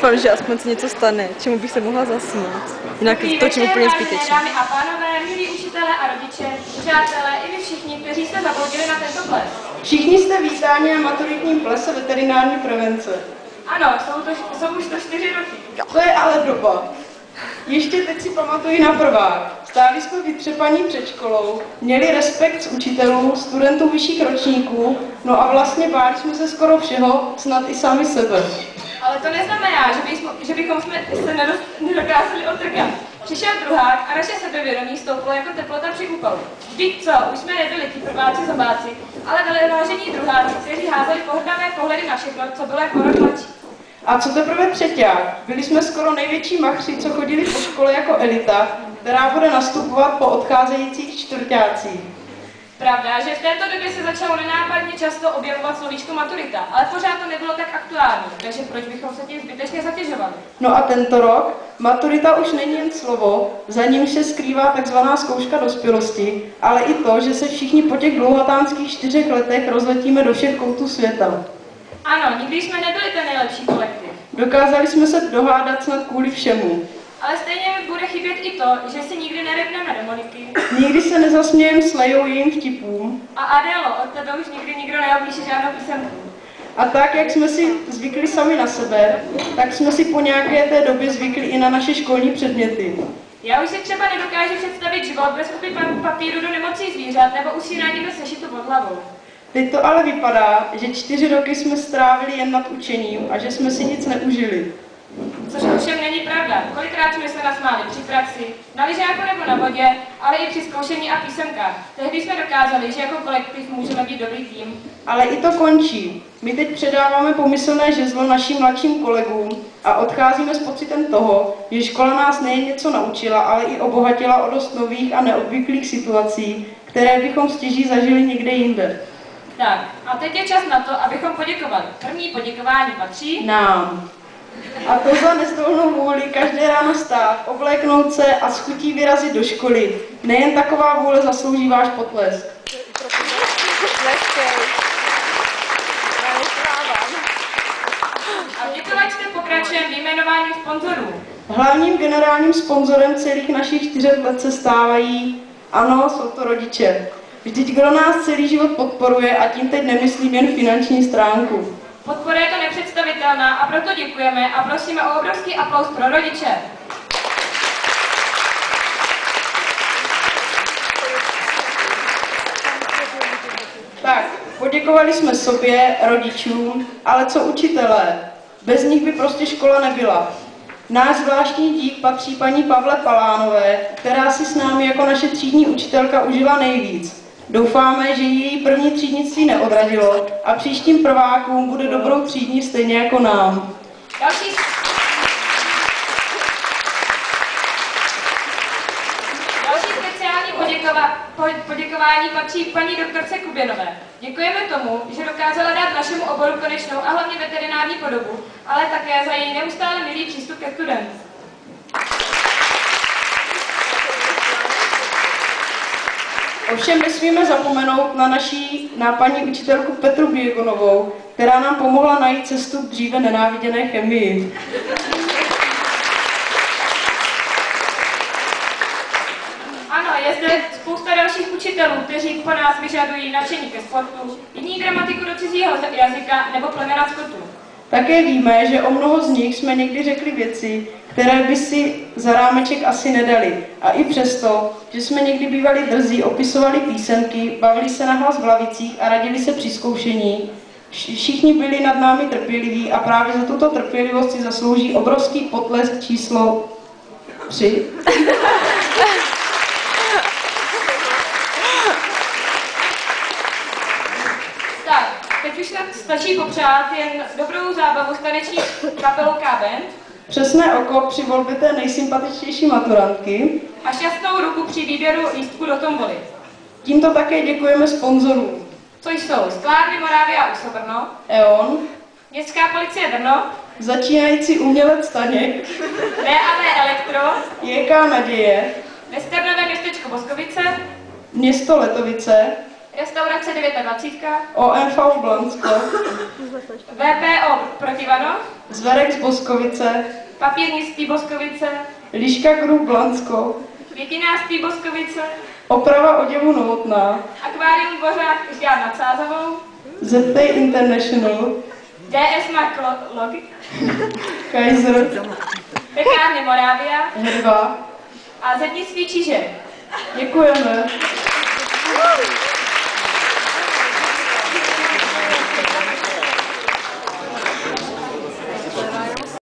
Doufám, že aspoň se něco stane, čemu bych se mohla zasmát. Jinak točím úplně zbytečně. Dámy a pánové, milí učitelé a rodiče, přátelé i vy všichni, kteří jste zabloudili na tento ples. Všichni jste vítáni na maturitním plese veterinární prevence. Ano, jsou už to 4 roky. To je ale doba. Ještě teď si pamatuji na prvák. Stáli jsme vytřepaní před školou, měli respekt z učitelů, studentů vyšších ročníků, no a vlastně báli jsme se skoro všeho, snad i sami sebe. Ale to neznamená, že bychom se nedokázali otrkat. Přišel druhák a naše sebevědomí stouplo jako teplota při úpalu. Vždyť co, už jsme nebyli ti prváci zobáci, ale velevážení druháci, kteří házeli pohrdavé pohledy na všechno, co bylo jako rok mladší. A co teprve třeťák? Byli jsme skoro největší machři, co chodili po škole jako elita, která bude nastupovat po odcházejících čtvrťácích. Pravda, že v této době se začalo nenápadně často objevovat slovíčko maturita, ale pořád to nebylo tak aktuální, takže proč bychom se tím zbytečně zatěžovali? No a tento rok maturita už není jen slovo, za ním se skrývá takzvaná zkouška dospělosti, ale i to, že se všichni po těch dlouhatánských 4 letech rozletíme do všech koutů světa. Ano, nikdy jsme nebyli ten nejlepší kolektiv. Dokázali jsme se dohádat snad kvůli všemu. Ale stejně mi bude chybět i to, že si nikdy nerepneme do Moniky. Nikdy se nezasmějem s Lejou jejím vtipům. A Adélo, od tebe už nikdy nikdo neopíše žádnou písemku. A tak, jak jsme si zvykli sami na sebe, tak jsme si po nějaké té době zvykli i na naše školní předměty. Já už si třeba nedokážu představit život bez kupy papíru do nemocí zvířat nebo usírání bez sešitu pod hlavou. Teď to ale vypadá, že 4 roky jsme strávili jen nad učením a že jsme si nic neužili. Což ovšem není pravda. Kolikrát jsme se nasmáli při praxi, na lyžáku nebo na vodě, ale i při zkoušení a písemkách. Tehdy jsme dokázali, že jako kolektiv můžeme být dobrý tým. Ale i to končí. My teď předáváme pomyslné žezlo našim mladším kolegům a odcházíme s pocitem toho, že škola nás nejen něco naučila, ale i obohatila o dost nových a neobvyklých situací, které bychom stěží zažili někde jinde. Tak, a teď je čas na to, abychom poděkovali. První poděkování patří nám. A to za nezdolnou vůli každé ráno stát, obléknout se a s chutí vyrazit do školy. Nejen taková vůle zaslouží váš potlesk. A v děkovačce pokračujeme vyjmenováním sponzorů. Hlavním generálním sponzorem celých našich 4 let se stávají, ano, jsou to rodiče. Vždyť kdo nás celý život podporuje, a tím teď nemyslím jen finanční stránku. Podpora je to nepředstavitelná a proto děkujeme a prosíme o obrovský aplaus pro rodiče. Tak, poděkovali jsme sobě, rodičům, ale co učitelé? Bez nich by prostě škola nebyla. Náš zvláštní dík patří paní Pavle Palánové, která si s námi jako naše třídní učitelka užila nejvíc. Doufáme, že její první třídnictví neodradilo a příštím prvákům bude dobrou třídní stejně jako nám. Další speciální poděkování patří paní doktorce Kuběnové. Děkujeme tomu, že dokázala dát našemu oboru konečnou a hlavně veterinární podobu, ale také za její neustále milý přístup ke studentům. Ovšem nesmíme zapomenout na paní učitelku Petru Běgonovou, která nám pomohla najít cestu k dříve nenáviděné chemii. Ano, je zde spousta dalších učitelů, kteří po nás vyžadují nadšení ke sportu, jiní gramatiku do cizího jazyka nebo plemena skotů. Také víme, že o mnoho z nich jsme někdy řekli věci, které by si za rámeček asi nedali. A i přesto, že jsme někdy bývali drzí, opisovali písemky, bavili se nahlas v lavicích a radili se při zkoušení, všichni byli nad námi trpěliví a právě za tuto trpělivost si zaslouží obrovský potlesk číslo 3. Teď už stačí popřát jen dobrou zábavu s taneční kapelou K-Band, přesné oko při volbě té nejsympatičtější maturantky a šťastnou ruku při výběru lístku do tomboly. Tímto také děkujeme sponzorům. Co jsou Sklárny Moravia Uso Brno, E.ON, Městská policie Brno, začínající umělec Staněk, V.A.V. Elektro, JK Naděje, Westernové městečko Boskovice, město Letovice, Restaurace 29, OMV Blansko, VPO Protivanov, Zverek z Boskovice, Papírnictví Boskovice, Liška Group Blansko, Květinářství Boskovice, Oprava oděvu Novotná, Akvárium Dvořák Žďár nad Sázavou, ZT International, DS Mark Log, Kaiser, Pekárny Moravia Herba. a Zednictví Čiže. Děkujeme.